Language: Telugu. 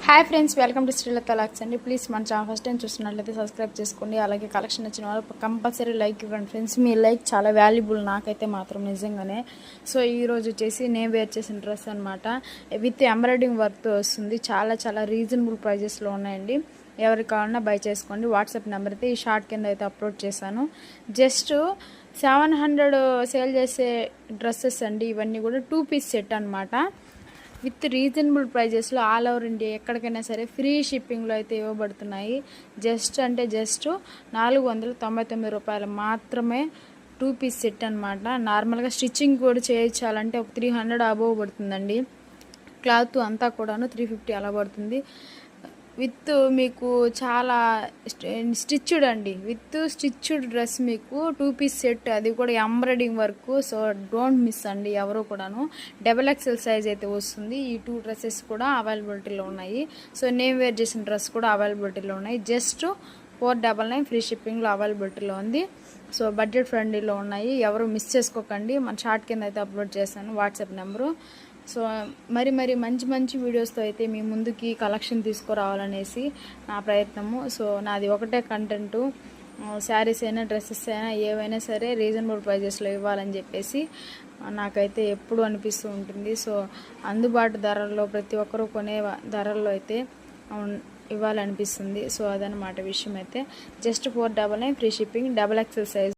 Hi friends, welcome to Srilatha lakhs అండి. ప్లీజ్ మన ఛానల్ ఫస్ట్ టైం చూస్తున్నట్లయితే సబ్స్క్రైబ్ చేసుకోండి. అలాగే కలెక్షన్ వచ్చిన వాళ్ళు కంపల్సరీ లైక్ ఇవ్వండి ఫ్రెండ్స్. మీ లైక్ చాలా వాల్యుబుల్ నాకైతే మాత్రం నిజంగానే. సో ఈరోజు వచ్చేసి నేను వేర్ చేసిన డ్రెస్ అనమాట. విత్ ఎంబ్రాయిడింగ్ వర్క్తో వస్తుంది. చాలా చాలా రీజనబుల్ ప్రైజెస్లో ఉన్నాయండి. ఎవరికి కావాలన్నా బై చేసుకోండి. వాట్సాప్ నెంబర్ అయితే ఈ షార్ట్ కింద అయితే అప్లోడ్ చేశాను. జస్ట్ 700 సేల్ చేసే డ్రెస్సెస్ అండి. ఇవన్నీ కూడా 2 పీస్ సెట్ అనమాట. విత్ రీజనబుల్ ప్రైజెస్లో ఆల్ ఓవర్ ఇండియా ఎక్కడికైనా సరే ఫ్రీ షిప్పింగ్లో అయితే ఇవ్వబడుతున్నాయి. జస్ట్ 499 రూపాయలు మాత్రమే 2 పీస్ సెట్ అనమాట. నార్మల్గా స్టిచ్చింగ్ కూడా చేయించాలంటే ఒక 300 అబోవ్ పడుతుందండి. క్లాత్ అంతా కూడాను 350 అలా పడుతుంది. విత్ మీకు చాలా స్టిచ్డ్ అండి. విత్ స్టిచ్డ్ డ్రెస్ మీకు 2 పీస్ సెట్, అది కూడా embroidering work. So don't miss అండి ఎవరు కూడాను. XXL సైజ్ అయితే వస్తుంది. ఈ 2 డ్రెస్సెస్ కూడా అవైలబిలిటీలో ఉన్నాయి. సో నేను వేర్ చేసిన డ్రెస్ కూడా అవైలబిలిటీలో ఉన్నాయి. జస్ట్ 499 ఫ్రీ షిప్పింగ్లో అవైలబిలిటీలో ఉంది. సో బడ్జెట్ ఫ్రెండ్లీలో ఉన్నాయి. ఎవరు మిస్ చేసుకోకండి. మన షార్ట్ కింద అయితే అప్లోడ్ చేశాను వాట్సాప్ నెంబరు. సో మరి మంచి వీడియోస్తో అయితే మీ ముందుకి కలెక్షన్ తీసుకురావాలనేసి నా ప్రయత్నము. సో నాది ఒకటే కంటెంటు. శారీస్ అయినా డ్రెస్సెస్ అయినా ఏవైనా సరే రీజనబుల్ ప్రైజెస్లో ఇవ్వాలని చెప్పేసి నాకైతే ఎప్పుడు అనిపిస్తూ ఉంటుంది. సో అందుబాటు ధరల్లో ప్రతి ఒక్కరూ కొనే ధరల్లో అయితే ఇవ్వాలనిపిస్తుంది. సో అదనమాట విషయం అయితే. Just 499 free shipping, XXL size.